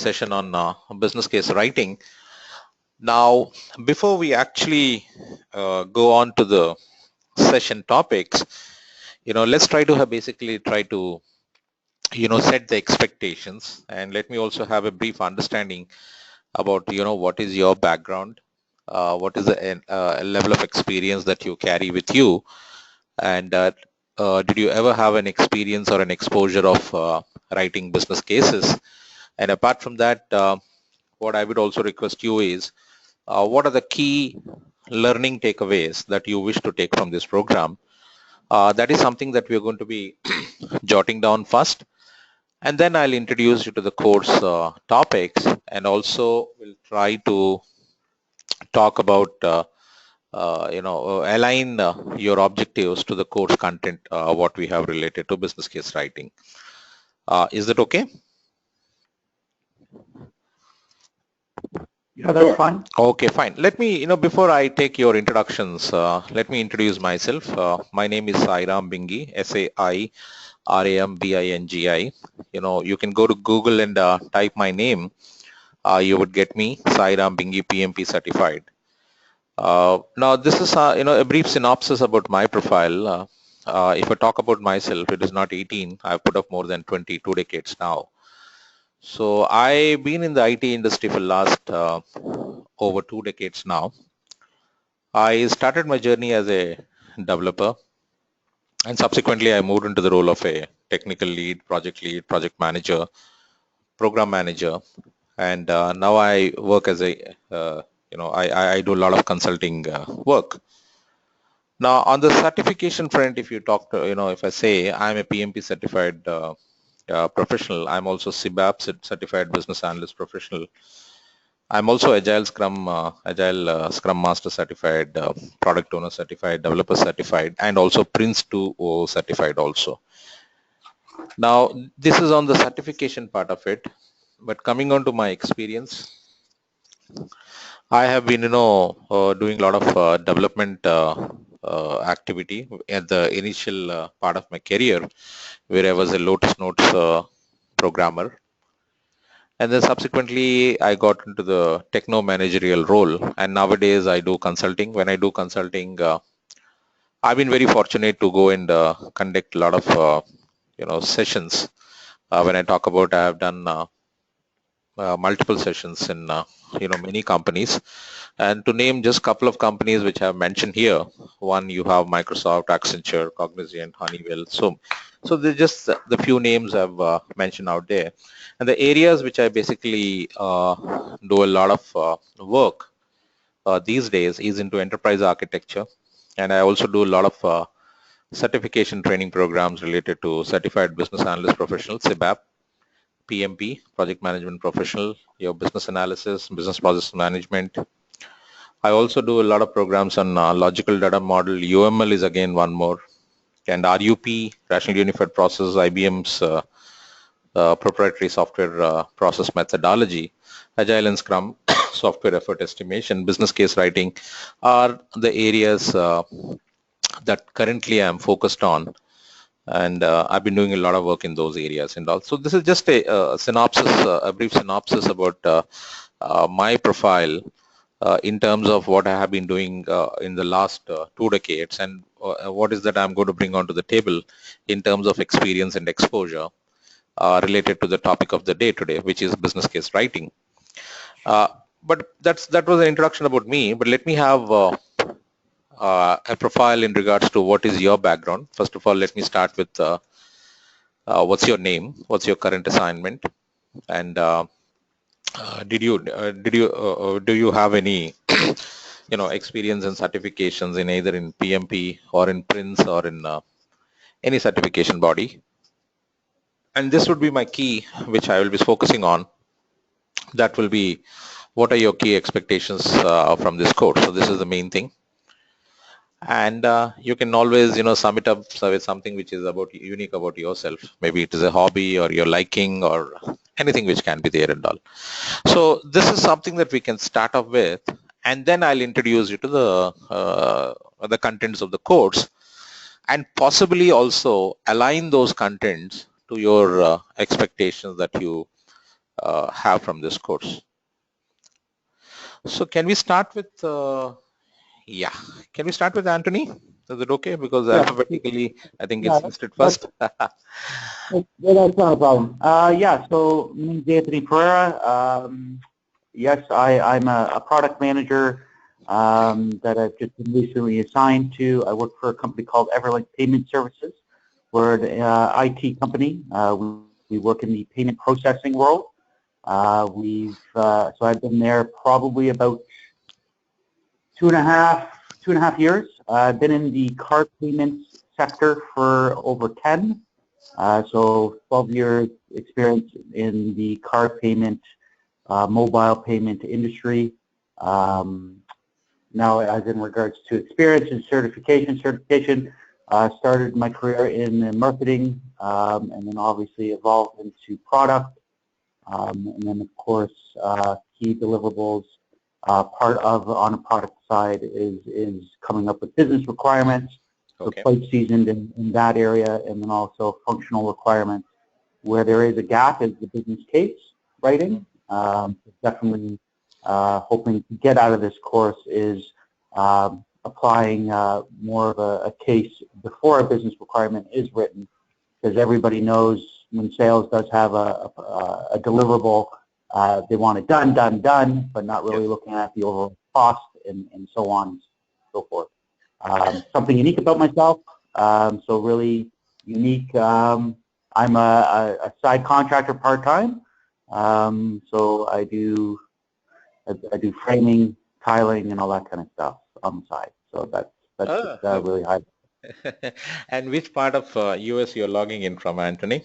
session on business case writing. Now, before we actually go on to the session topics, let's try to have basically try to, set the expectations, and let me also have a brief understanding about, what is your background, what is the level of experience that you carry with you, and did you ever have an experience or an exposure of writing business cases? And apart from that, what I would also request you is, what are the key learning takeaways that you wish to take from this program? That is something that we're going to be jotting down first, and then I'll introduce you to the course topics, and also we'll try to talk about align your objectives to the course content, what we have related to business case writing. Is that okay? Yeah, that's fine. Okay, fine. Let me, before I take your introductions, let me introduce myself. My name is Sairam Bingi, SAIRAMBINGI. You can go to Google and type my name. You would get me, Sairam Bingi, PMP certified. Now, this is, a brief synopsis about my profile. If I talk about myself, it is not 18. I've put up more than 22 decades now. So I've been in the IT industry for last over 2 decades now. I started my journey as a developer, and subsequently I moved into the role of a technical lead, project manager, program manager, and now I work as a, I do a lot of consulting work. Now, on the certification front, if you talk to, if I say I'm a PMP certified professional, I'm also CBAP certified business analyst professional. I'm also Agile Scrum Master certified, product owner certified, developer certified, and also Prince 2.0 certified also. Now, this is on the certification part of it, but coming on to my experience, I have been, doing a lot of development activity at the initial part of my career, where I was a Lotus Notes programmer. And then subsequently, I got into the techno managerial role. And nowadays, I do consulting. When I do consulting, I've been very fortunate to go and conduct a lot of, sessions. When I talk about, I have done multiple sessions in, many companies. And to name just a couple of companies which I have mentioned here, one, you have Microsoft, Accenture, Cognizant, Honeywell. So they're just the few names I've mentioned out there. And the areas which I basically do a lot of work these days is into enterprise architecture. And I also do a lot of certification training programs related to Certified Business Analyst Professional, CBAP, PMP, Project Management Professional, your business analysis, business process management. I also do a lot of programs on logical data model. UML is again one more. And RUP, Rational Unified Process, IBM's proprietary software process methodology, Agile and Scrum, software effort estimation, business case writing are the areas that currently I'm focused on. And I've been doing a lot of work in those areas and all. So this is just a synopsis, a brief synopsis about my profile in terms of what I have been doing in the last 2 decades, and what is that I'm going to bring onto the table in terms of experience and exposure related to the topic of the day today, which is business case writing. But that was an introduction about me, but let me have a profile in regards to what is your background. First of all, let me start with what's your name, what's your current assignment, and do you have any experience and certifications in either in PMP or in Prince or in any certification body? And this would be my key, which I will be focusing on. That will be, what are your key expectations from this course? So this is the main thing. And you can always, sum it up with something which is unique about yourself. Maybe it is a hobby or your liking or anything which can be there and all. So this is something that we can start off with, and then I'll introduce you to the contents of the course, and possibly also align those contents to your expectations that you have from this course. So can we start with, yeah, can we start with Anthony? Is it okay? Because alphabetically, I think it's listed first. That's not a problem. Yeah, so my name is Anthony Pereira. Yes, I'm a product manager that I've just been recently assigned to. I work for a company called Everlink Payment Services. We're an IT company. We work in the payment processing world. So I've been there probably about two and a half years. I've been in the card payments sector for over 10. So 12 years experience in the card payment, mobile payment industry. Now, as in regards to experience and certification, started my career in marketing, and then obviously evolved into product, and then of course key deliverables. Part of on a product side is coming up with business requirements. Okay. So quite seasoned in that area, and then also functional requirements. Where there is a gap is the business case writing. Definitely hoping to get out of this course is applying more of a case before a business requirement is written, because everybody knows when sales does have a deliverable, they want it done, but not really looking at the overall cost and so on and so forth. Something unique about myself, so really unique. I'm a side contractor part-time, so I do framing, tiling, and all that kind of stuff on the side. So that's really high. And which part of US you're logging in from, Anthony?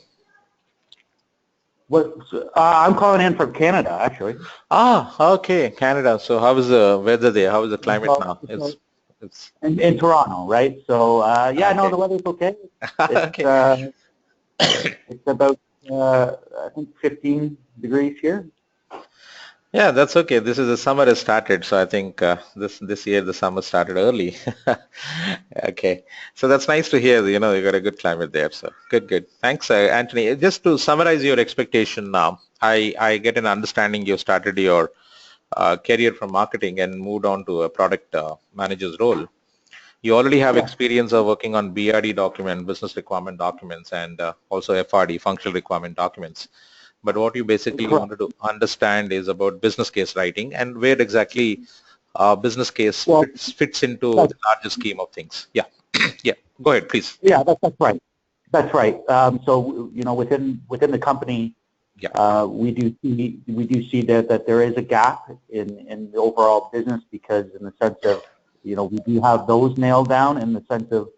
I'm calling in from Canada, actually. Ah, okay, Canada. So how is the weather there? How is the climate now? It's in Toronto, right? So yeah, okay. No, the weather's okay. It's, okay. It's about I think 15 degrees here. Yeah, that's okay. This is the summer has started, so I think this year the summer started early. Okay, so that's nice to hear. You know, you got a good climate there. So good. Thanks, Anthony. Just to summarize your expectation now, I get an understanding you started your career from marketing and moved on to a product manager's role. You already have experience of working on BRD document, business requirement documents, and also FRD, functional requirement documents. But what you basically wanted to understand is about business case writing and where exactly business case fits into the larger scheme of things. Yeah, yeah. Go ahead, please. Yeah, that's right. That's right. So you know, within the company, we do see that there is a gap in the overall business, because in the sense of, you know, we do have those nailed down in the sense of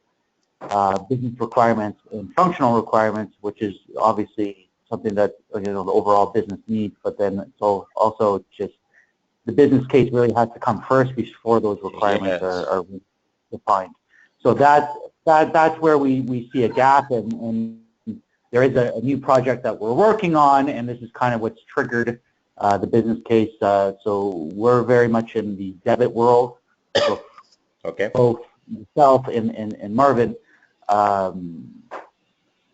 business requirements and functional requirements, which is obviously something that, you know, the overall business needs, but then so also just the business case really has to come first before those requirements are defined. So that's where we see a gap, and there is a new project that we're working on, and this is kind of what's triggered the business case. So we're very much in the debit world. So okay. Both myself and Marvin,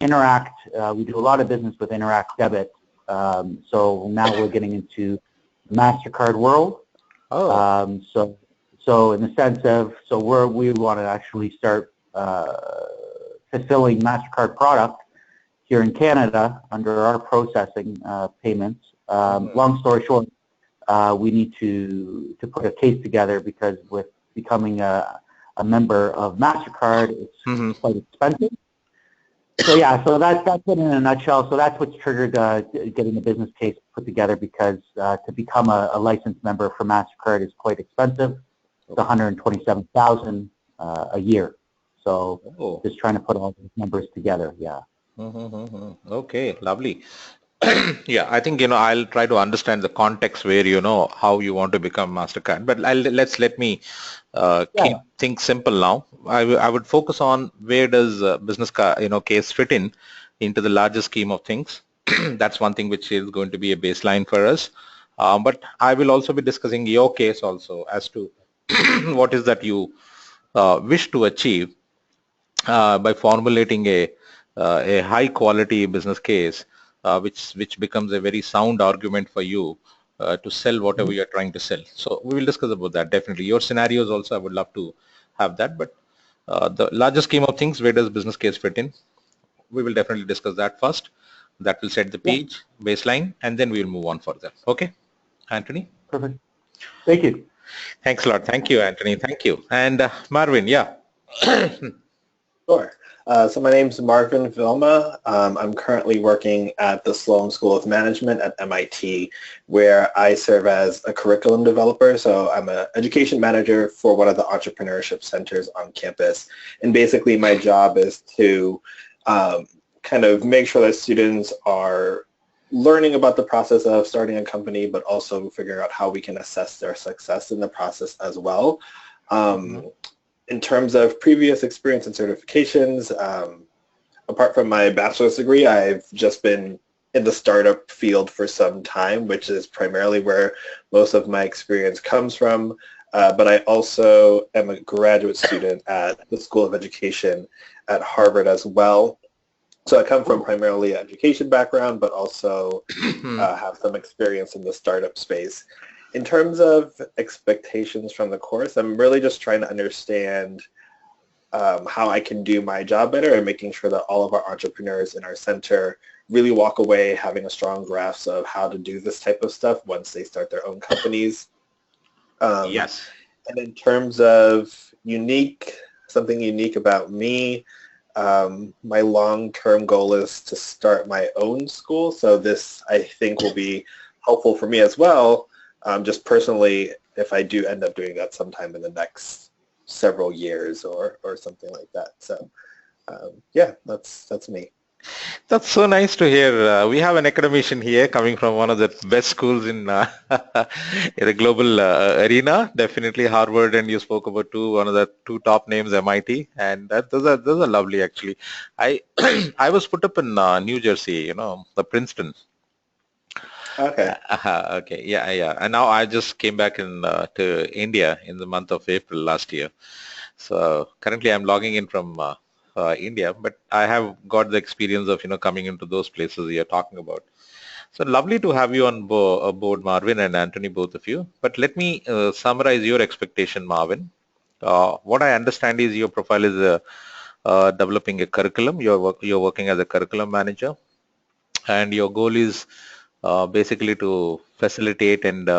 Interact, we do a lot of business with Interact Debit. So now we're getting into the MasterCard world. Oh. So in the sense of, we want to actually start fulfilling MasterCard product here in Canada under our processing payments. Long story short, we need to put a case together, because with becoming a member of MasterCard, it's quite expensive. So yeah, so that's it in a nutshell. So that's what's triggered getting the business case put together, because to become a licensed member for MasterCard is quite expensive. It's $127,000 a year. So just trying to put all those numbers together. Yeah. Okay, lovely. Yeah, I think, you know, I'll try to understand the context where, you know, how you want to become MasterCard. But let me keep things simple now. I would focus on where does business case fit into the larger scheme of things. That's one thing which is going to be a baseline for us. But I will also be discussing your case also as to what is that you wish to achieve by formulating a high quality business case which becomes a very sound argument for you to sell whatever you're trying to sell. So we will discuss about that definitely. Your scenarios also I would love to have that, but the larger scheme of things, where does business case fit in? We will definitely discuss that first. That will set the Yeah, page, baseline, and then we will move on further. Okay, Anthony? perfect. Thank you. Thanks a lot. Thank you, Anthony. Thank you. And Marvin, yeah. Sure. So my name's Marvin Vilma. I'm currently working at the Sloan School of Management at MIT, where I serve as a curriculum developer. So I'm an education manager for one of the entrepreneurship centers on campus. And basically my job is to kind of make sure that students are learning about the process of starting a company, but also figuring out how we can assess their success in the process as well. In terms of previous experience and certifications, apart from my bachelor's degree, I've just been in the startup field for some time, which is primarily where most of my experience comes from. But I also am a graduate student at the School of Education at Harvard as well. So I come from primarily an education background, but also have some experience in the startup space. In terms of expectations from the course, I'm really just trying to understand how I can do my job better and making sure that all of our entrepreneurs in our center really walk away having a strong grasp of how to do this type of stuff once they start their own companies. Yes. And in terms of something unique about me, my long-term goal is to start my own school. So this, I think, will be helpful for me as well. Just personally, if I do end up doing that sometime in the next several years or something like that. So yeah, that's me. That's so nice to hear. We have an academician here coming from one of the best schools in, in the global arena. Definitely Harvard, and you spoke about one of the two top names, MIT, and those are lovely actually. I I was put up in New Jersey, the Princeton. Okay. Okay, yeah. And now I just came back to India in the month of April last year. So currently I'm logging in from India, but I have got the experience of coming into those places you're talking about. So lovely to have you on board, Marvin and Anthony, both of you. But let me summarize your expectation, Marvin. What I understand is your profile is developing a curriculum. You're working as a curriculum manager, and your goal is basically to facilitate and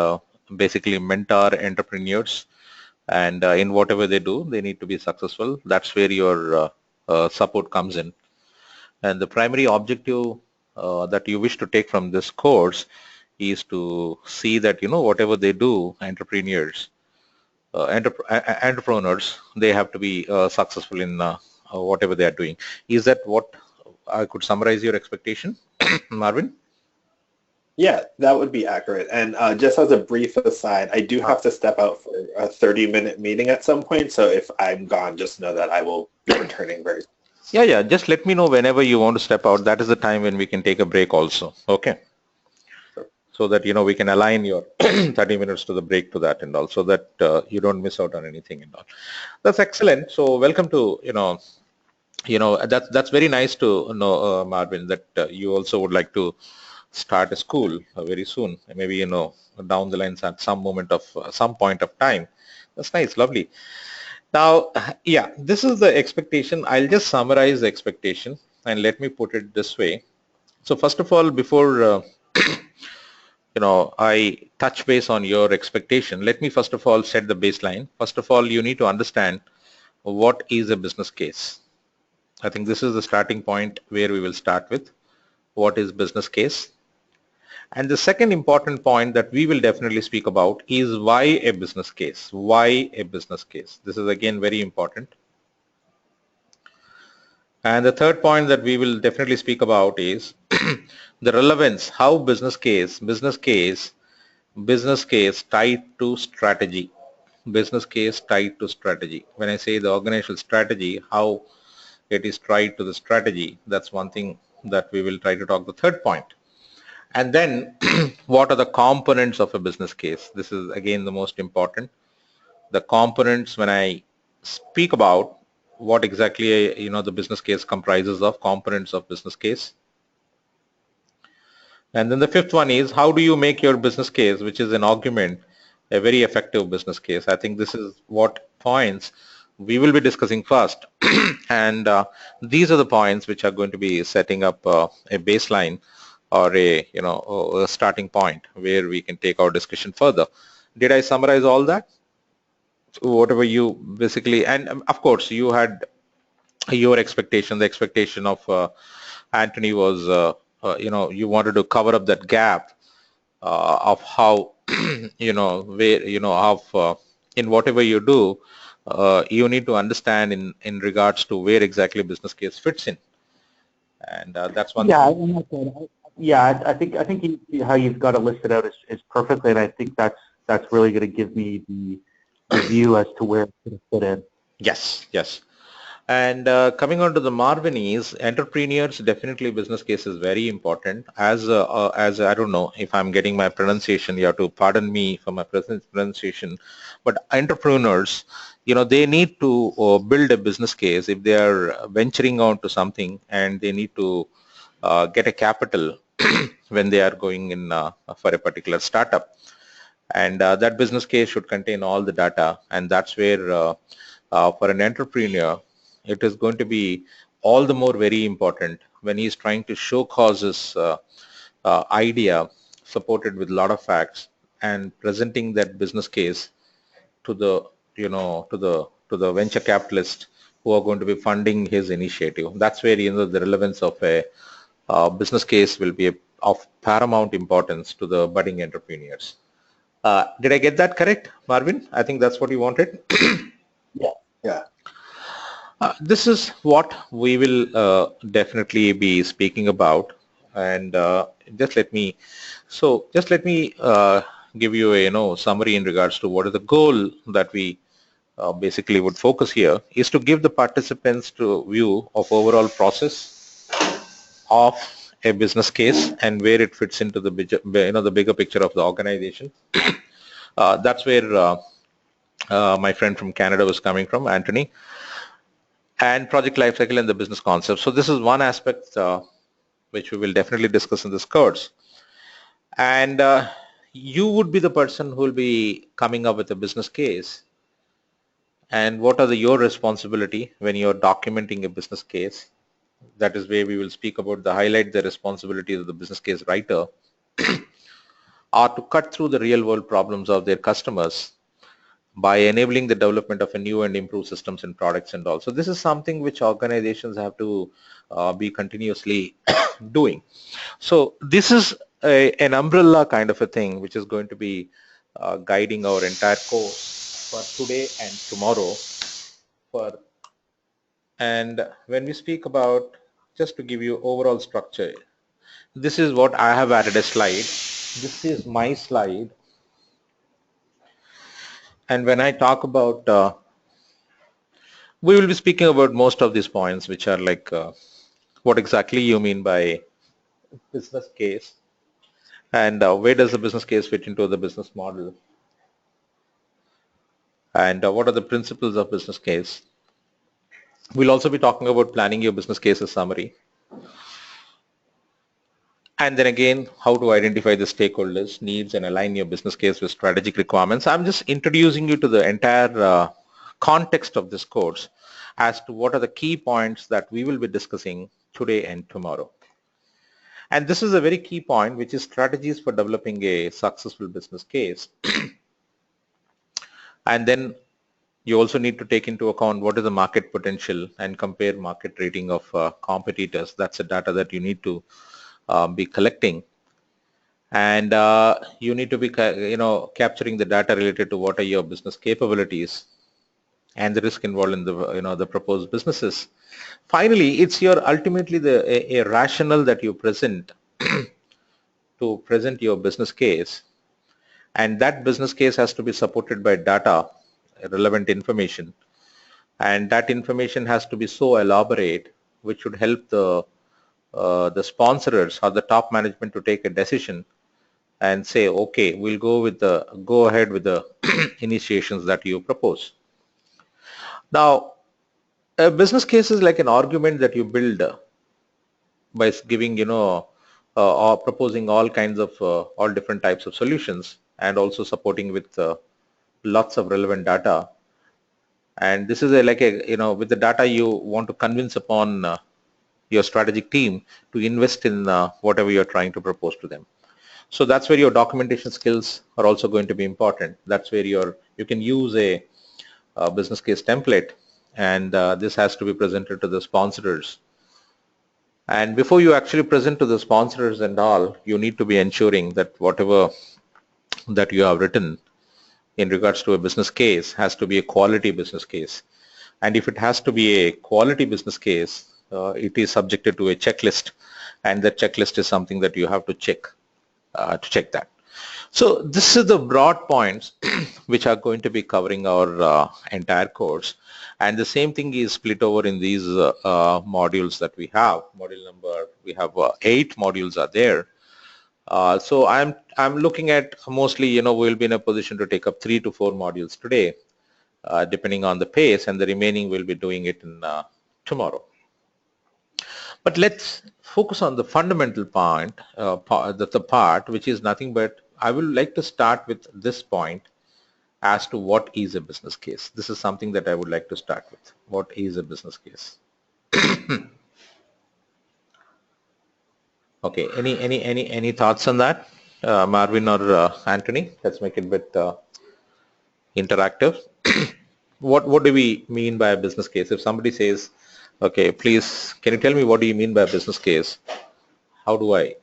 basically mentor entrepreneurs, and in whatever they do, they need to be successful. That's where your support comes in. And the primary objective that you wish to take from this course is to see that whatever they do, entrepreneurs, they have to be successful in whatever they are doing. Is that what I could summarize your expectation, Marvin? Yeah, that would be accurate. And just as a brief aside, I do have to step out for a 30-minute meeting at some point. So if I'm gone, just know that I will be returning very soon. Yeah. Just let me know whenever you want to step out. That is the time when we can take a break also. Okay. Sure. So that, we can align your 30 minutes to the break to that, and also that you don't miss out on anything and all. That's excellent. So welcome to, that's very nice to know, Marvin, that you also would like to start a school very soon, maybe down the lines at some point of time. That's nice, lovely. Now, yeah, this is the expectation. I'll just summarize the expectation and let me put it this way. So first of all, before I touch base on your expectation, let me first of all set the baseline. First of all, you need to understand what is a business case. I think this is the starting point where we will start with. What is business case? And the second important point that we will definitely speak about is why a business case. Why a business case? This is again very important. And the third point that we will definitely speak about is the relevance, how business case tied to strategy. Business case tied to strategy. When I say the organizational strategy, how it is tied to the strategy, that's one thing that we will try to talk the third point. And then what are the components of a business case? This is again the most important. The components, when I speak about what exactly the business case comprises of, components of business case. And then the fifth one is, how do you make your business case, which is an argument, a very effective business case? I think this is what points we will be discussing first. And these are the points which are going to be setting up a baseline or a starting point where we can take our discussion further. Did I summarize all that? Whatever you basically, and of course you had your expectation, the expectation of Anthony was, you wanted to cover up that gap of how, where, of in whatever you do, you need to understand in regards to where exactly business case fits in. And that's one Yeah, thing. and that's it. Yeah, I think how you've got it listed out is perfect, and I think that's really going to give me the view as to where it's going to fit in. Yes, yes. And coming on to the Marvinese, entrepreneurs, definitely business case is very important. As I don't know if I'm getting my pronunciation, you have to pardon me for my pronunciation, but entrepreneurs, they need to build a business case if they are venturing on to something, and they need to get a capital when they are going in for a particular startup. And that business case should contain all the data, and that's where for an entrepreneur it is going to be all the more very important when he's trying to show causes idea supported with a lot of facts and presenting that business case to the to the venture capitalist who are going to be funding his initiative. That's where the relevance of a business case will be of paramount importance to the budding entrepreneurs. Did I get that correct, Marvin? I think that's what you wanted. Yeah. Yeah. This is what we will definitely be speaking about, and just let me give you a summary in regards to what is the goal that we basically would focus here is to give the participants to view of overall process of a business case and where it fits into the the bigger picture of the organization. That's where my friend from Canada was coming from, Anthony, and project lifecycle and the business concept. So this is one aspect which we will definitely discuss in this course. And you would be the person who will be coming up with a business case. And what are your responsibility when you're documenting a business case? That is where we will speak about highlight the responsibilities of the business case writer are to cut through the real world problems of their customers by enabling the development of a new and improved systems and products and all. So this is something which organizations have to be continuously doing. So this is an umbrella kind of a thing which is going to be guiding our entire course for today and tomorrow. And when we speak about, just to give you overall structure, this is what I have added a slide. This is my slide. And when I talk about, we will be speaking about most of these points, which are like what exactly you mean by business case, and where does the business case fit into the business model, and what are the principles of business case. We'll also be talking about planning your business cases summary. And then again, how to identify the stakeholders, needs, and align your business case with strategic requirements. I'm just introducing you to the entire context of this course as to what are the key points that we will be discussing today and tomorrow. And this is a very key point, which is strategies for developing a successful business case. And then you also need to take into account what is the market potential and compare market rating of competitors. That's the data that you need to be collecting. And you need to be capturing the data related to what are your business capabilities and the risk involved in the the proposed businesses. Finally, it's your ultimately a rationale that you present to present your business case, and that business case has to be supported by data, relevant information, and that information has to be so elaborate which should help the sponsors or the top management to take a decision and say, okay, we'll go ahead with the initiations that you propose. Now, a business case is like an argument that you build by giving or proposing all kinds of all different types of solutions, and also supporting with lots of relevant data. And this is like a, with the data you want to convince upon your strategic team to invest in whatever you're trying to propose to them. So that's where your documentation skills are also going to be important. That's where you can use a business case template, and this has to be presented to the sponsors. And before you actually present to the sponsors and all, you need to be ensuring that whatever that you have written in regards to a business case has to be a quality business case. And if it has to be a quality business case, it is subjected to a checklist, and that checklist is something that you have to check that. So this is the broad points which are going to be covering our entire course, and the same thing is split over in these modules that we have. We have 8 modules are there. So I'm looking at mostly, we'll be in a position to take up 3 to 4 modules today, depending on the pace, and the remaining we'll be doing it in tomorrow. But let's focus on the fundamental point, the part which is nothing but, I will like to start with this point as to what is a business case. This is something that I would like to start with. What is a business case? Okay, any thoughts on that, Marvin or Anthony? Let's make it a bit interactive. What do we mean by a business case? If somebody says, okay, please, can you tell me what do you mean by a business case? How do I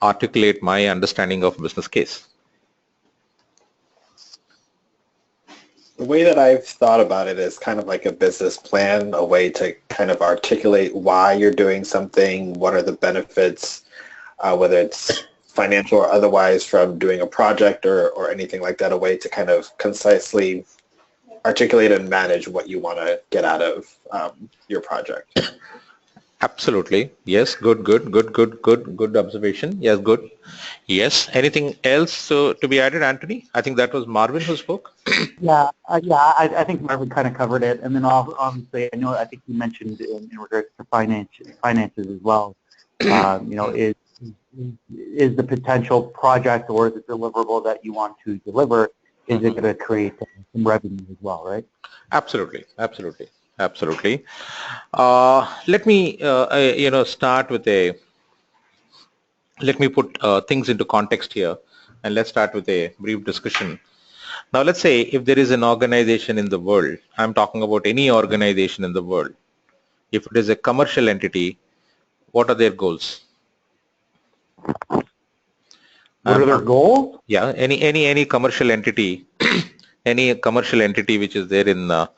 articulate my understanding of business case? The way that I've thought about it is kind of like a business plan, a way to kind of articulate why you're doing something, what are the benefits, whether it's financial or otherwise from doing a project or anything like that, a way to kind of concisely articulate and manage what you want to get out of your project. Absolutely. Yes. Good observation. Yes. Good. Yes. Anything else to be added, Anthony? I think that was Marvin who spoke. I think Marvin kind of covered it. And then obviously, I think you mentioned in regards to finances as well, is the potential project or the deliverable that you want to deliver, is it going to create some revenue as well, right? Absolutely. Let me, start with let me put things into context here, and let's start with a brief discussion. Now, let's say if there is an organization in the world, I'm talking about any organization in the world. If it is a commercial entity, what are their goals? What are their goals? Yeah, any commercial entity, any commercial entity which is there in the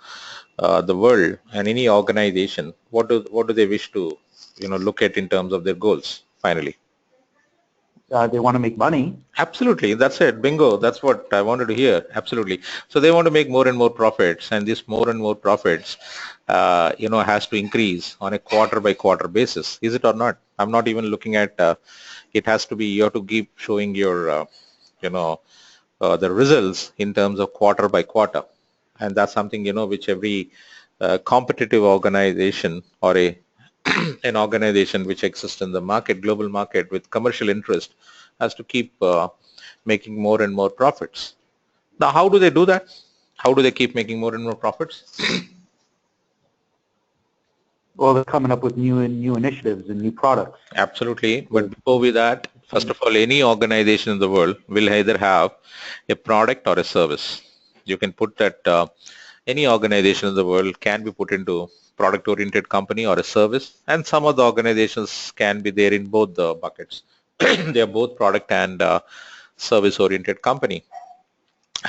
world, and any organization, what do they wish to look at in terms of their goals finally? They want to make money. Absolutely, that's it. Bingo. That's what I wanted to hear. Absolutely. So they want to make more and more profits, and this more and more profits has to increase on a quarter by quarter basis. Is it or not? I'm not even looking at it. Has to be, you have to keep showing your the results in terms of quarter by quarter, and that's something which every competitive organization or an organization which exists in the market, global market with commercial interest, has to keep making more and more profits. Now, how do they do that? How do they keep making more and more profits? Well, they're coming up with new initiatives and new products. Absolutely. But before we that, first of all, any organization in the world will either have a product or a service. You can put that any organization in the world can be put into product-oriented company or a service, and some of the organizations can be there in both the buckets. They are both product and service-oriented company.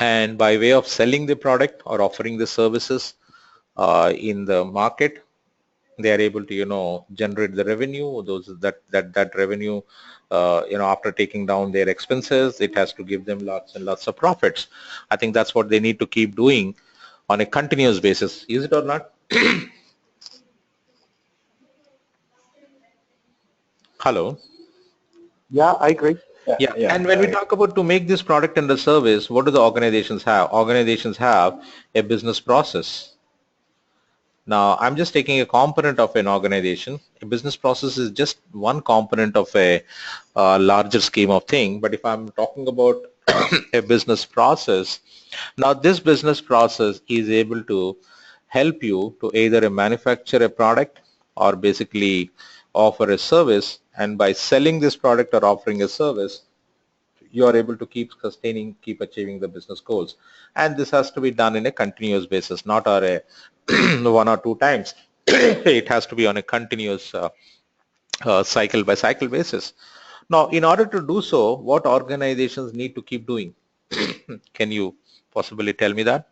And by way of selling the product or offering the services in the market, they are able to generate the revenue. That revenue, after taking down their expenses, it has to give them lots and lots of profits. I think that's what they need to keep doing on a continuous basis. Is it or not? Hello. Yeah, I agree. Yeah. And when we talk about to make this product and the service, what do the organizations have? Organizations have a business process. Now, I'm just taking a component of an organization. A business process is just one component of a larger scheme of thing. But if I'm talking about a business process, now this business process is able to help you to either manufacture a product or basically offer a service. And by selling this product or offering a service, you are able to keep sustaining, keep achieving the business goals. And this has to be done in a continuous basis, not on a one or two times. It has to be on a continuous cycle by cycle basis. Now, in order to do so, what organizations need to keep doing? Can you possibly tell me that?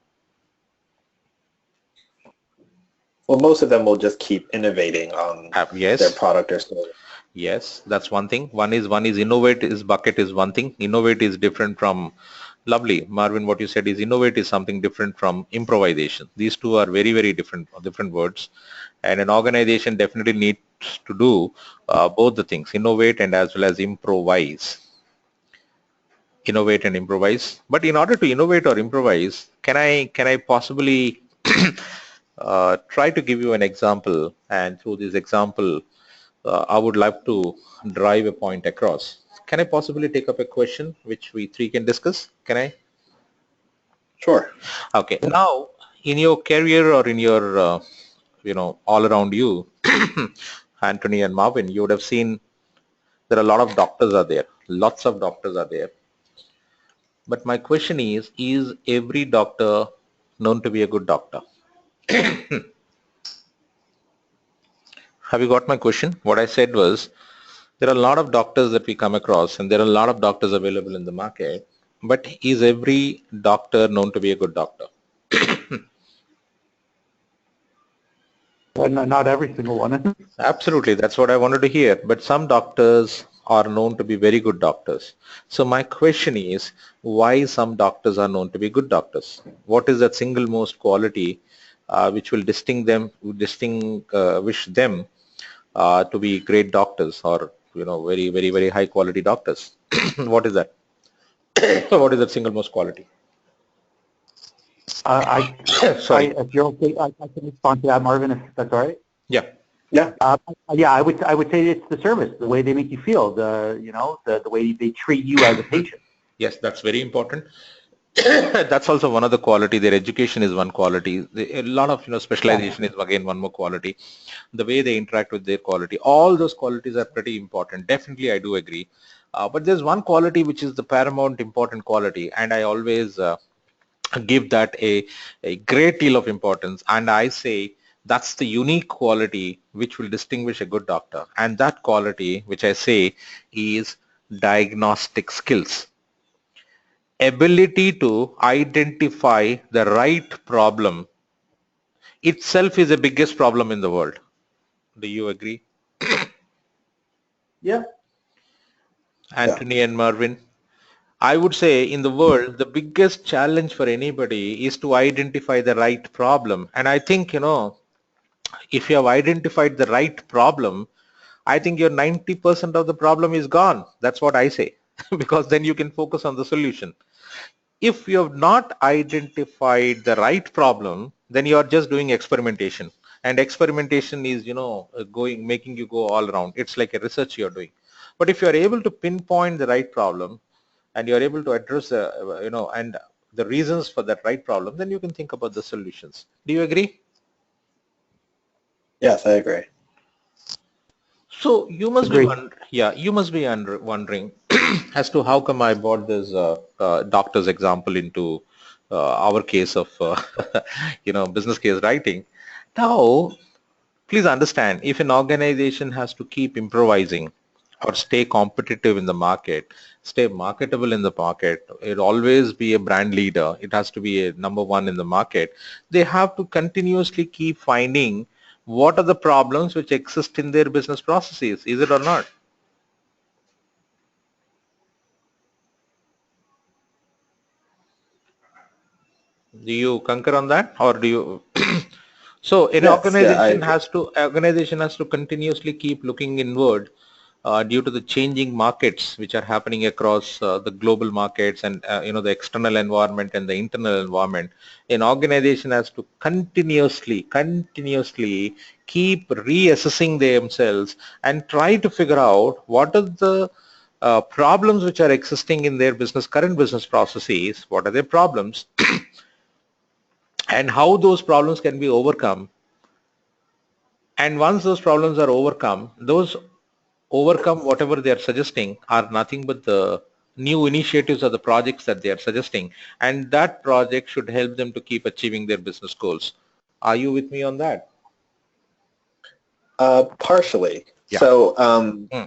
Well, most of them will just keep innovating on Yes. their product or service. Yes, that's one thing. One is innovate is bucket is one thing. Innovate is different from lovely. Marvin, what you said is innovate is something different from improvisation. These two are very, very different words. And an organization definitely needs to do both the things, innovate and as well as improvise. Innovate and improvise. But in order to innovate or improvise, can I possibly try to give you an example, and through this example, I would like to drive a point across. Can I possibly take up a question which we three can discuss? Can I? Sure. Okay. Now, in your career or in your, all around you, Anthony and Marvin, you would have seen there are a lot of doctors are there. Lots of doctors are there. But my question is every doctor known to be a good doctor? Have you got my question? What I said was, there are a lot of doctors that we come across and there are a lot of doctors available in the market, but is every doctor known to be a good doctor? Not every single one. Absolutely, that's what I wanted to hear. But some doctors are known to be very good doctors. So my question is, why some doctors are known to be good doctors? What is that single most quality which will distinguish them to be great doctors, or very, very, very high quality doctors? What is that? What is that single most quality? Sorry. If you're okay, I can respond to that, Marvin, if that's all right. Yeah. Yeah. Yeah, I would say it's the service, the way they make you feel, the way they treat you as a patient. Yes, that's very important. That's also one of the quality. Their education is one quality. A lot of specialization is again one more quality. The way they interact with their quality, all those qualities are pretty important. Definitely, I do agree. But there's one quality which is the paramount important quality, and I always give that a great deal of importance. And I say that's the unique quality which will distinguish a good doctor. And that quality, which I say, is diagnostic skills. Ability to identify the right problem itself is the biggest problem in the world. Do you agree? Yeah. Anthony and Marvin, I would say in the world, the biggest challenge for anybody is to identify the right problem. And I think, if you have identified the right problem, I think your 90% of the problem is gone. That's what I say, because then you can focus on the solution. If you have not identified the right problem, then you are just doing experimentation. And experimentation is, making you go all around. It's like a research you're doing. But if you are able to pinpoint the right problem and you're able to address, and the reasons for that right problem, then you can think about the solutions. Do you agree? Yes, I agree. So you must be wondering as to how come I brought this doctor's example into our case of business case writing. Now, please understand, if an organization has to keep improvising or stay competitive in the market, stay marketable in the market, it always be a brand leader, it has to be a number one in the market, they have to continuously keep finding what are the problems which exist in their business processes. Is it or not? Do you concur on that, or do you? So an organization has to continuously keep looking inward due to the changing markets which are happening across the global markets and the external environment and the internal environment, an organization has to continuously keep reassessing themselves and try to figure out what are the problems which are existing in their current business processes, what are their problems, and how those problems can be overcome. And once those problems are overcome, whatever they are suggesting are nothing but the new initiatives or the projects that they are suggesting, and that project should help them to keep achieving their business goals. Are you with me on that? Partially. Yeah. So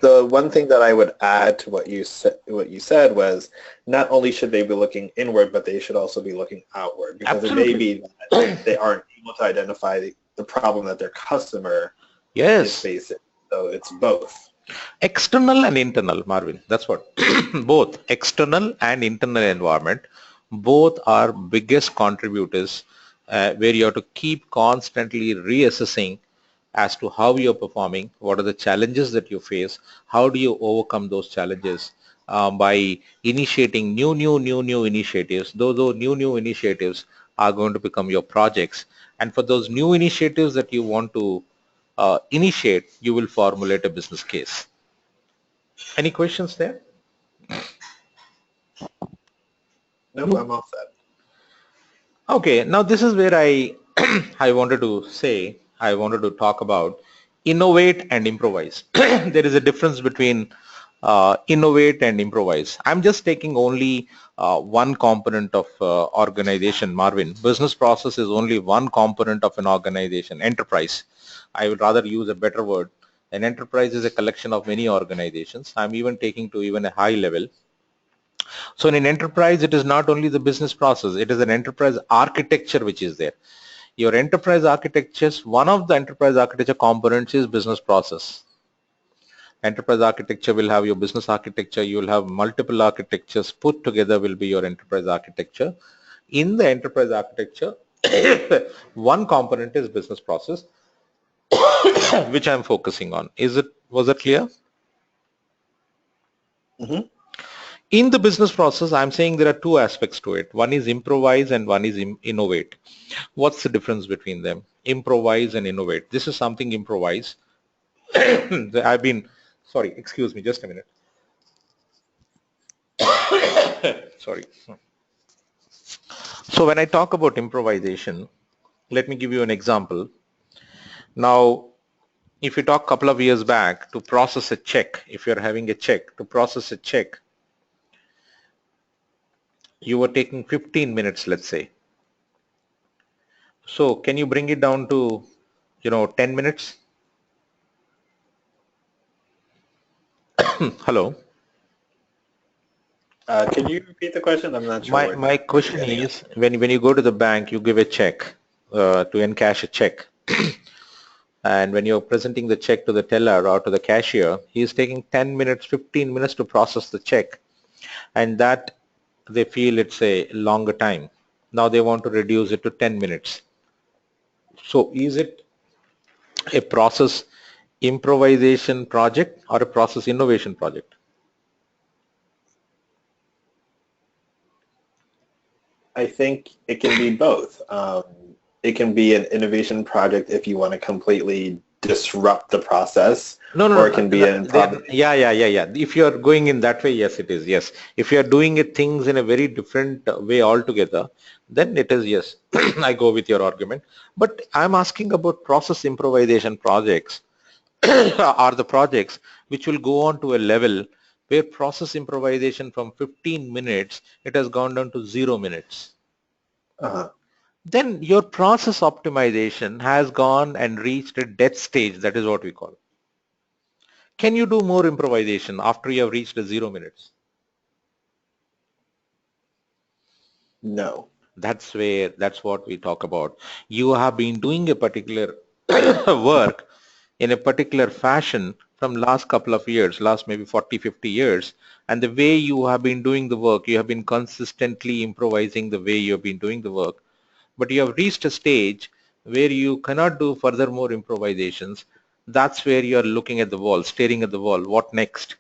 the one thing that I would add to what you said was not only should they be looking inward, but they should also be looking outward, because Absolutely. it may be that they aren't able to identify the problem that their customer Yes. is facing. So it's both. External and internal, Marvin. That's what. Both external and internal environment, both are biggest contributors where you have to keep constantly reassessing as to how you're performing, what are the challenges that you face, how do you overcome those challenges by initiating new initiatives. Those new initiatives are going to become your projects. And for those new initiatives that you want to initiate, you will formulate a business case. Any questions there? No, I'm all set. Okay, now this is where I wanted to talk about innovate and improvise. There is a difference between innovate and improvise. I'm just taking only one component of organization, Marvin. Business process is only one component of an organization, enterprise. I would rather use a better word. An enterprise is a collection of many organizations. I'm even taking to even a high level. So in an enterprise, it is not only the business process, it is an enterprise architecture which is there. Your enterprise architectures, one of the enterprise architecture components is business process. Enterprise architecture will have your business architecture, you will have multiple architectures put together will be your enterprise architecture. In the enterprise architecture, one component is business process, which I'm focusing on. Was it clear? Mm-hmm. In the business process, I'm saying there are two aspects to it. One is improvise and one is innovate. What's the difference between them? Improvise and innovate. This is something improvise. Sorry, excuse me, just a minute. Sorry. So when I talk about improvisation, let me give you an example. Now, if you talk a couple of years back, to process a check, if you're having a check, to process a check, you were taking 15 minutes, let's say. So can you bring it down to, 10 minutes? Hello? Can you repeat the question? I'm not sure. My question is, when you go to the bank, you give a check to encash a check. And when you're presenting the check to the teller or to the cashier, he's taking 10 minutes, 15 minutes to process the check. And that they feel it's a longer time. Now they want to reduce it to 10 minutes. So is it a process improvisation project or a process innovation project? I think it can be both. It can be an innovation project if you want to completely disrupt the process. Or it can be an yeah. If you are going in that way, yes, it is. Yes. If you are doing things in a very different way altogether, then it is yes. I go with your argument. But I'm asking about process improvisation projects are the projects which will go on to a level where process improvisation from 15 minutes, it has gone down to 0 minutes. Then your process optimization has gone and reached a death stage. That is what we call. Can you do more improvisation after you have reached the 0 minutes? No. That's what we talk about. You have been doing a particular work in a particular fashion from last couple of years, last maybe 40, 50 years. And the way you have been doing the work, you have been consistently improvising the way you have been doing the work. But you have reached a stage where you cannot do further more improvisations. that's where you're looking at the wall, staring at the wall. What next?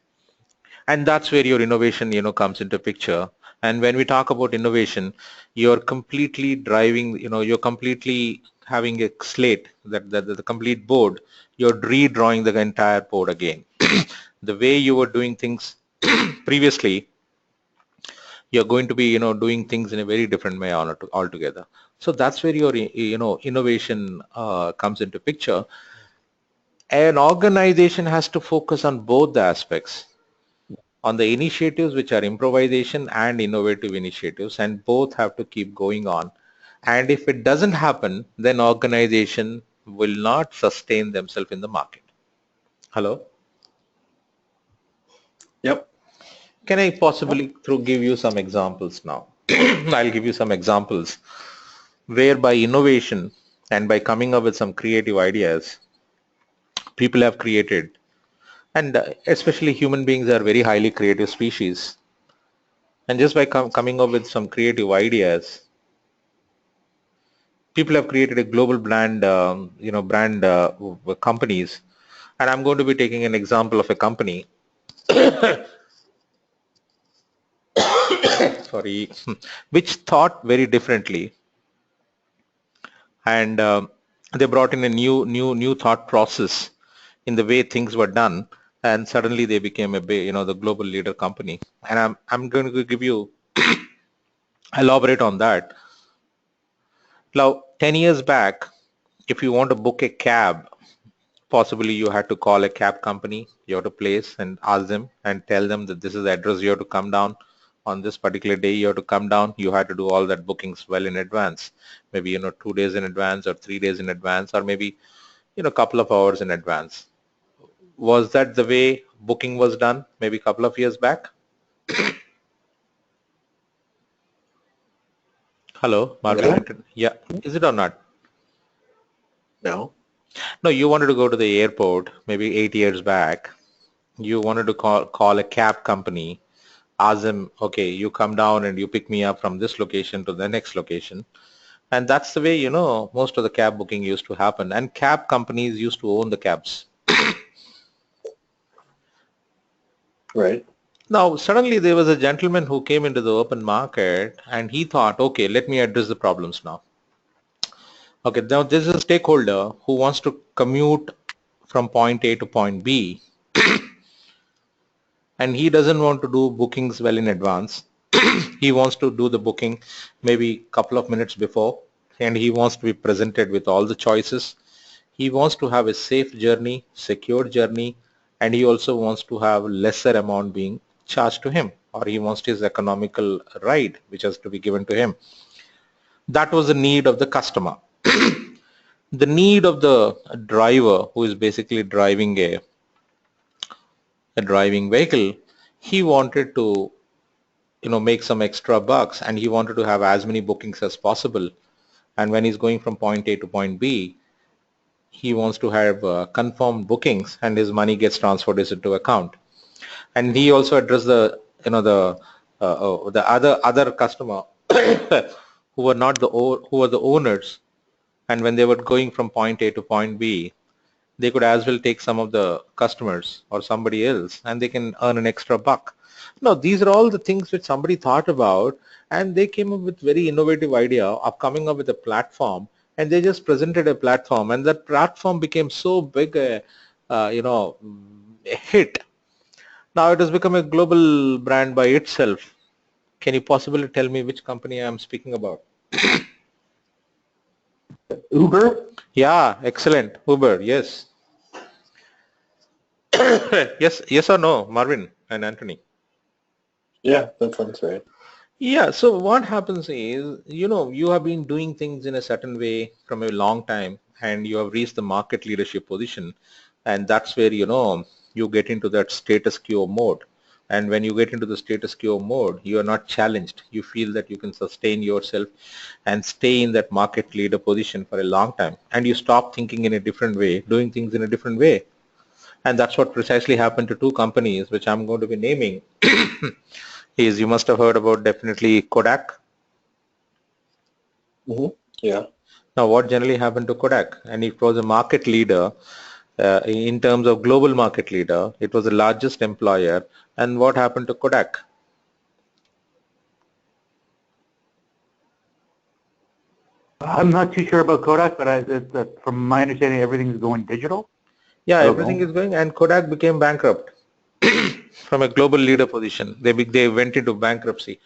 And that's where your innovation, comes into picture. And when we talk about innovation, you're completely driving, you're completely having a slate, the complete board. You're redrawing the entire board again. The way you were doing things previously, you're going to be, doing things in a very different way altogether. So that's where your, innovation comes into picture. An organization has to focus on both the aspects, on the initiatives which are improvisation and innovative initiatives, and both have to keep going on. And if it doesn't happen, then organization will not sustain themselves in the market. Hello? Yep. Can I possibly give you some examples now? I'll give you some examples where by innovation and by coming up with some creative ideas, people have created, and especially human beings are very highly creative species. And just by coming up with some creative ideas, people have created a global brand, companies. And I'm going to be taking an example of a company, sorry, which thought very differently, and they brought in a new thought process in the way things were done, and suddenly they became the global leader company. And I'm going to give you elaborate on that. Now, 10 years back, if you want to book a cab, possibly you had to call a cab company, you have to place and ask them and tell them that this is the address, you have to come down on this particular day, you have to come down. You had to do all that bookings well in advance, maybe 2 days in advance or 3 days in advance, or maybe a couple of hours in advance. Was that the way booking was done maybe a couple of years back? Hello, Marvin. Yeah, is it or not? No. No, you wanted to go to the airport maybe 8 years back. You wanted to call a cab company, ask them, okay, you come down and you pick me up from this location to the next location. And that's the way, most of the cab booking used to happen. And cab companies used to own the cabs. Right. Now, suddenly there was a gentleman who came into the open market and he thought, okay, let me address the problems now. Okay, now this is a stakeholder who wants to commute from point A to point B and he doesn't want to do bookings well in advance. He wants to do the booking maybe a couple of minutes before, and he wants to be presented with all the choices. He wants to have a safe journey, secure journey, and he also wants to have lesser amount being charged to him, or he wants his economical ride which has to be given to him. That was the need of the customer. The need of the driver who is basically driving a driving vehicle, he wanted to make some extra bucks, and he wanted to have as many bookings as possible. And when he's going from point A to point B, he wants to have confirmed bookings, and his money gets transferred into account. And he also addressed the other customer who were not who were the owners, and when they were going from point A to point B, they could as well take some of the customers or somebody else, and they can earn an extra buck. Now, these are all the things which somebody thought about, and they came up with very innovative idea of coming up with a platform, and they just presented a platform, and that platform became so big a hit. Now it has become a global brand by itself. Can you possibly tell me which company I am speaking about? Uber? Yeah, excellent. Uber, yes. Yes or no, Marvin and Anthony? Yeah, that sounds right. Yeah, so what happens is, you have been doing things in a certain way from a long time, and you have reached the market leadership position, and that's where, you get into that status quo mode. And when you get into the status quo mode, you are not challenged. You feel that you can sustain yourself and stay in that market leader position for a long time, and you stop thinking in a different way, doing things in a different way. And that's what precisely happened to two companies, which I'm going to be naming. Is you must have heard about definitely Kodak. Mm-hmm. Yeah. Now, what generally happened to Kodak? And it was a market leader, in terms of global market leader. It was the largest employer. And what happened to Kodak? I'm not too sure about Kodak, but from my understanding, everything's going digital. Yeah, I don't everything know. is going, and Kodak became bankrupt from a global leader position. They went into bankruptcy,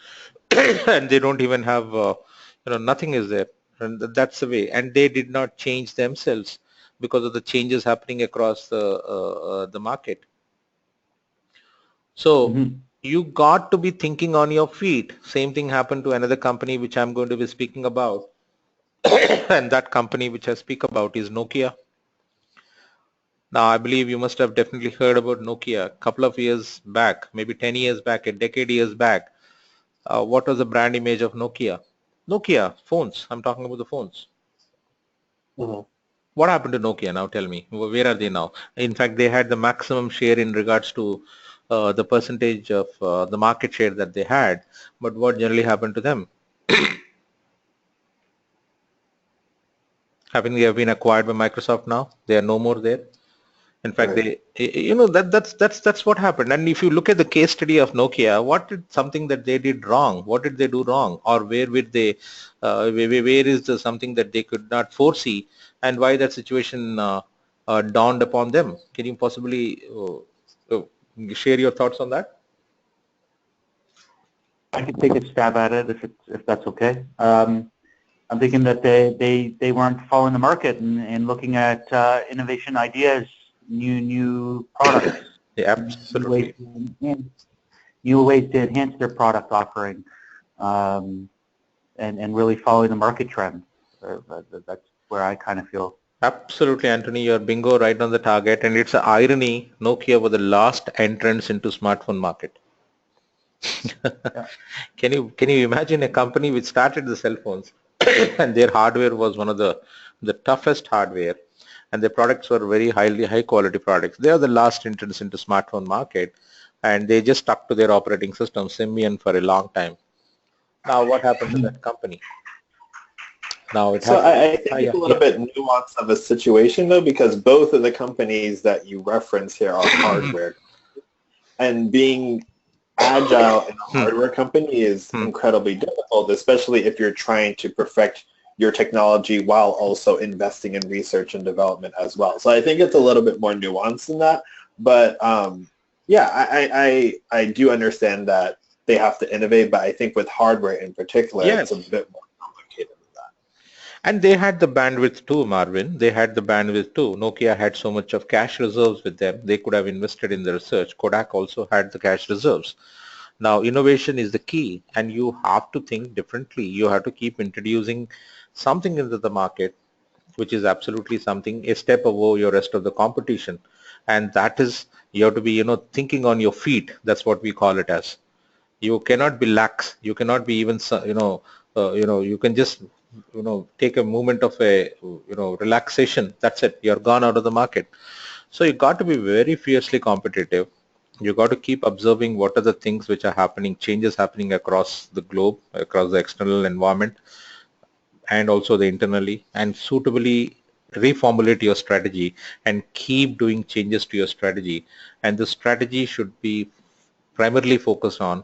and they don't even have, nothing is there, and that's the way. And they did not change themselves because of the changes happening across the market. So Mhm. you got to be thinking on your feet. Same thing happened to another company which I'm going to be speaking about, and that company which I speak about is Nokia. Now, I believe you must have definitely heard about Nokia a couple of years back, maybe 10 years back, a decade years back. What was the brand image of Nokia? Nokia phones. I'm talking about the phones. Mhm. What happened to Nokia now? Tell me. Where are they now? In fact, they had the maximum share in regards to the percentage of the market share that they had. But what generally happened to them? Having they have been acquired by Microsoft now, they are no more there. In fact, Right. that's what happened. And if you look at the case study of Nokia, what did something that they did wrong? What did they do wrong? Or where would they? Where is the something that they could not foresee, and why that situation dawned upon them? Can you possibly share your thoughts on that? I could take a stab at it if that's okay. I'm thinking that they weren't following the market and looking at innovation ideas, new products, Yeah, new ways absolutely. to enhance, new ways to enhance their product offering, um, and really following the market trends. That's where I kind of feel. Absolutely, Anthony, you're bingo right on the target. And it's an irony, Nokia were the last entrants into smartphone market. Yeah. Can you imagine a company which started the cell phones and their hardware was one of the toughest hardware, and their products were very high quality products. They are the last entrants into smartphone market, and they just stuck to their operating system Symbian for a long time. Now what happened to that company? Now it So has I think yeah, it's a little yeah. bit nuanced of a situation though, because both of the companies that you reference here are hardware, and being agile in a Hmm, hardware company is hmm. incredibly difficult, especially if you're trying to perfect your technology while also investing in research and development as well. So I think it's a little bit more nuanced than that. But yeah, I do understand that they have to innovate, but I think with hardware in particular, it's a Yes. bit more complicated than that. And they had the bandwidth too, Marvin. They had the bandwidth too. Nokia had so much of cash reserves with them. They could have invested in the research. Kodak also had the cash reserves. Now, innovation is the key, and you have to think differently. You have to keep introducing something into the market, which is absolutely something a step above your rest of the competition. And that is, you have to be, thinking on your feet. That's what we call it as. You cannot be lax. You cannot be even, you can just, take a moment of a, relaxation. That's it. You're gone out of the market. So you got to be very fiercely competitive. You got to keep observing what are the things which are happening, changes happening across the globe, across the external environment, and also the internally, and suitably reformulate your strategy and keep doing changes to your strategy. And the strategy should be primarily focused on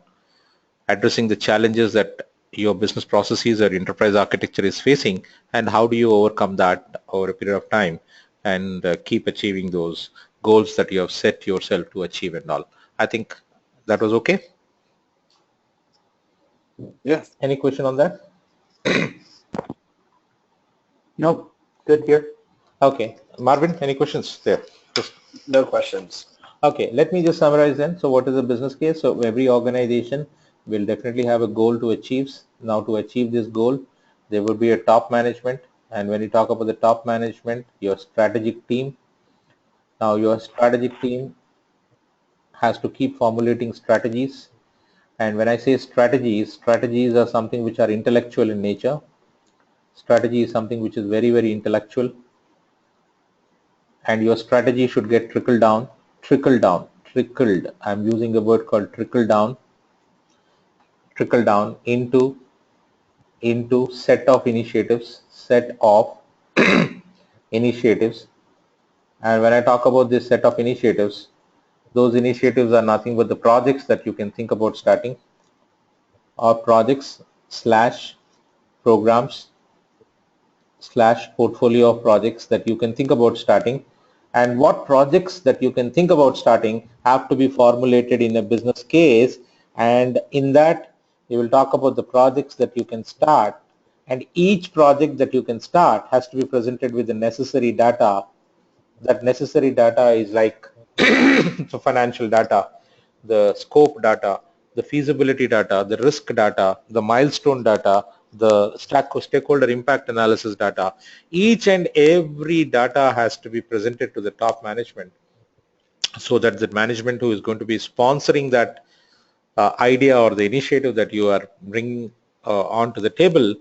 addressing the challenges that your business processes or enterprise architecture is facing, and how do you overcome that over a period of time and keep achieving those goals that you have set yourself to achieve and all. I think that was okay. Yeah, Any question on that? Nope. Good here. Okay, Marvin, any questions there? Just no questions. okay, let me just summarize then. So what is the business case? So every organization will definitely have a goal to achieve. Now to achieve this goal, there will be a top management. And when you talk about the top management, your strategic team. Now your strategic team has to keep formulating strategies. And when I say strategies, strategies are something which are intellectual in nature. Strategy is something which is very, very intellectual. And your strategy should get trickled. I'm using a word called trickle down into set of initiatives And when I talk about this set of initiatives, those initiatives are nothing but the projects that you can think about starting, or projects slash programs slash portfolio of projects that you can think about starting. And what projects that you can think about starting have to be formulated in a business case, and in that you will talk about the projects that you can start, and each project that you can start has to be presented with the necessary data. That necessary data is like the financial data, the scope data, the feasibility data, the risk data, the milestone data, the stakeholder impact analysis data. Each and every data has to be presented to the top management, so that the management who is going to be sponsoring that idea or the initiative that you are bringing onto the table,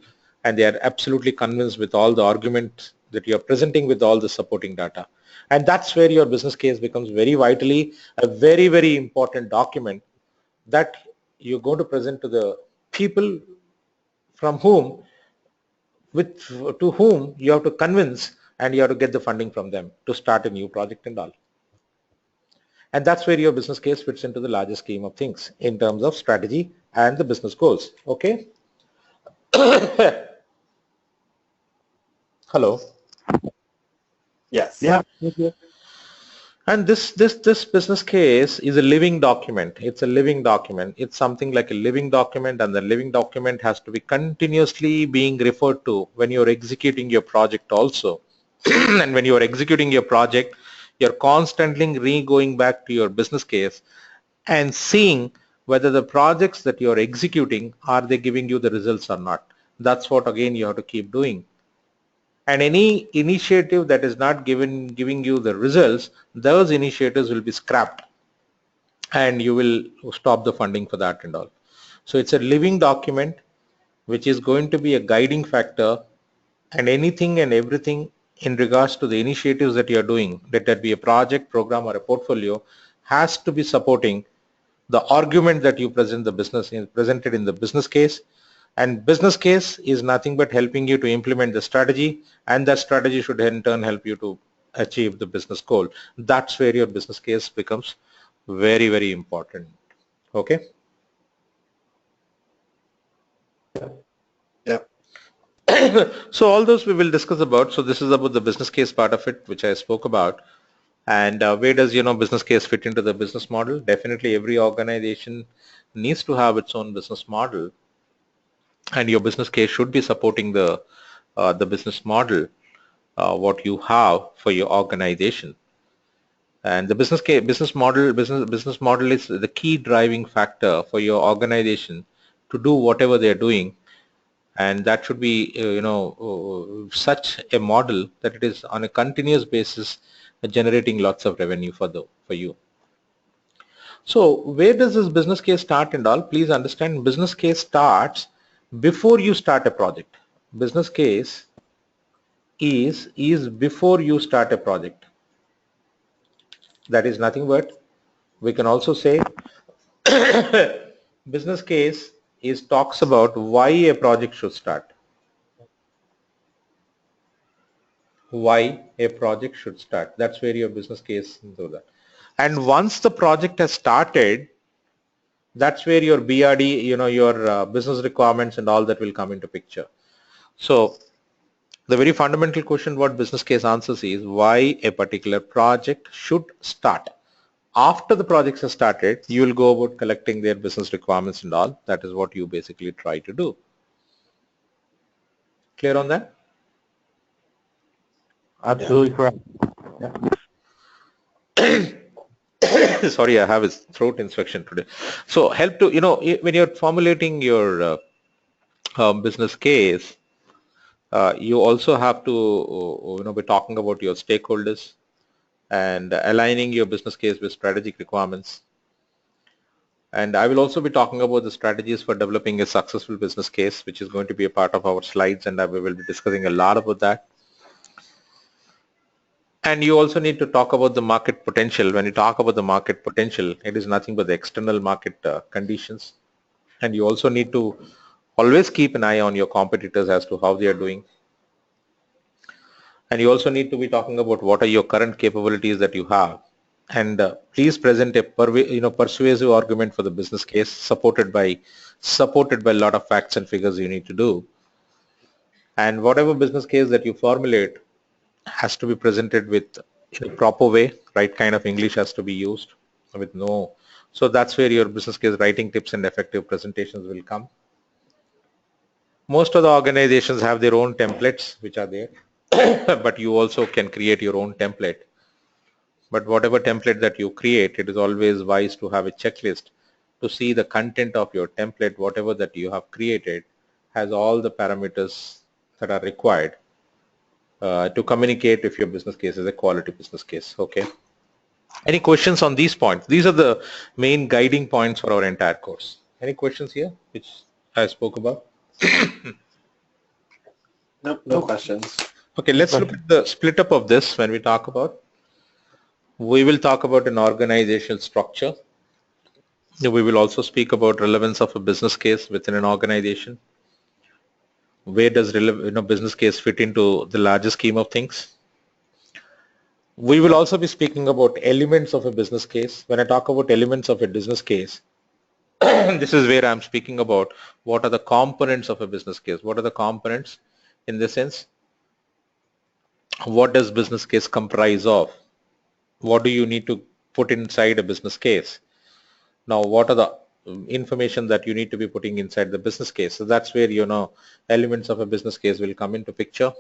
and they are absolutely convinced with all the arguments that you are presenting with all the supporting data. And that's where your business case becomes very vitally a very, very important document that you're going to present to the people from whom, to whom you have to convince, and you have to get the funding from them to start a new project and all. And that's where your business case fits into the larger scheme of things in terms of strategy and the business goals. Okay. Hello. Yes. Yeah. And this business case is a living document. It's a living document. It's something like a living document, and the living document has to be continuously being referred to when you're executing your project also. And when you're executing your project, you're constantly going back to your business case and seeing whether the projects that you're executing, are they giving you the results or not. That's what again you have to keep doing. And any initiative that is not giving you the results, those initiatives will be scrapped, and you will stop the funding for that and all. So it's a living document which is going to be a guiding factor, and anything and everything in regards to the initiatives that you are doing, let that be a project, program, or a portfolio, has to be supporting the argument that you presented in the business case. And business case is nothing but helping you to implement the strategy, and that strategy should in turn help you to achieve the business goal. That's where your business case becomes very, very important. Okay. Yep. So all those we will discuss about. So this is about the business case part of it, which I spoke about. And where does business case fit into the business model? Definitely every organization needs to have its own business model, and your business case should be supporting the business model what you have for your organization. And the business model is the key driving factor for your organization to do whatever they're doing, and that should be such a model that it is on a continuous basis generating lots of revenue for you. So where does this business case start and all? Please understand, business case starts before you start a project. Business case is before you start a project. That is nothing but, we can also say business case talks about why a project should start. Why a project should start. That's where your business case do that. And once the project has started, that's where your BRD, your business requirements and all that will come into picture. So the very fundamental question what business case answers is why a particular project should start. After the projects have started, you will go about collecting their business requirements and all. That is what you basically try to do. Clear on that? Absolutely correct. Yeah. Sorry, I have a throat infection today. So help to, when you're formulating your business case, you also have to, be talking about your stakeholders and aligning your business case with strategic requirements. And I will also be talking about the strategies for developing a successful business case, which is going to be a part of our slides, and we will be discussing a lot about that. And you also need to talk about the market potential. When you talk about the market potential, it is nothing but the external market conditions. And you also need to always keep an eye on your competitors as to how they are doing. And you also need to be talking about what are your current capabilities that you have. And please present a persuasive argument for the business case supported by a lot of facts and figures you need to do. And whatever business case that you formulate has to be presented with in a proper way, right kind of English has to be used with no. So that's where your business case writing tips and effective presentations will come. Most of the organizations have their own templates which are there, but you also can create your own template. But whatever template that you create, it is always wise to have a checklist to see the content of your template, whatever that you have created has all the parameters that are required to communicate if your business case is a quality business case. Okay. Any questions on these points? These are the main guiding points for our entire course. Any questions here which I spoke about? Nope, no questions. Okay, let's look at the split up of this when we talk about. We will talk about an organizational structure. We will also speak about relevance of a business case within an organization. Where does business case fit into the larger scheme of things? We will also be speaking about elements of a business case. When I talk about elements of a business case, this is where I'm speaking about what are the components of a business case. What are the components in the sense? What does business case comprise of? What do you need to put inside a business case? Now, what are the information that you need to be putting inside the business case? So that's where, elements of a business case will come into picture.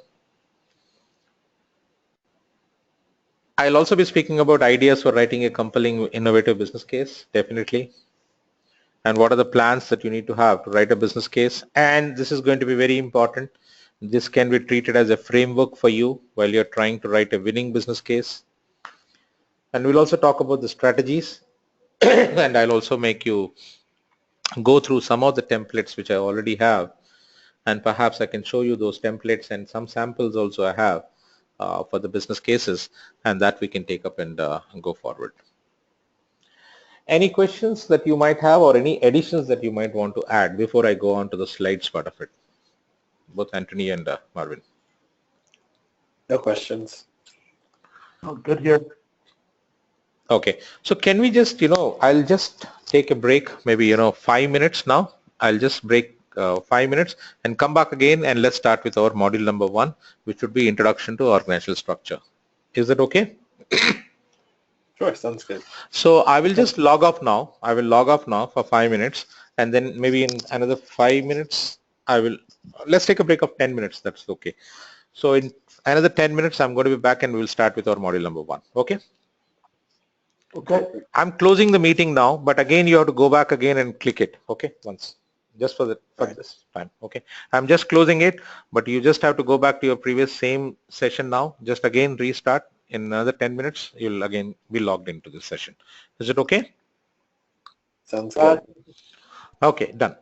I'll also be speaking about ideas for writing a compelling, innovative business case, definitely. And what are the plans that you need to have to write a business case? And this is going to be very important. This can be treated as a framework for you while you're trying to write a winning business case. And we'll also talk about the strategies. And I'll also make you go through some of the templates which I already have. And perhaps I can show you those templates and some samples also I have for the business cases, and that we can take up and go forward. Any questions that you might have or any additions that you might want to add before I go on to the slides part of it? Both Anthony and Marvin. No questions. Oh, good here. Okay, so can we just, I'll just take a break, maybe, 5 minutes now. I'll just break 5 minutes and come back again, and let's start with our module number 1, which would be Introduction to Organizational Structure. Is that okay? Sure, sounds good. So I will just log off now. I will log off now for 5 minutes, and then maybe in another 5 minutes, let's take a break of 10 minutes. That's okay. So in another 10 minutes, I'm going to be back and we'll start with our module number 1. Okay? Okay. I'm closing the meeting now, but again, you have to go back again and click it. Okay? Once. Just for this time. Okay? I'm just closing it, but you just have to go back to your previous same session now. Just again restart. In another 10 minutes, you'll again be logged into this session. Is it okay? Sounds good. Okay, done.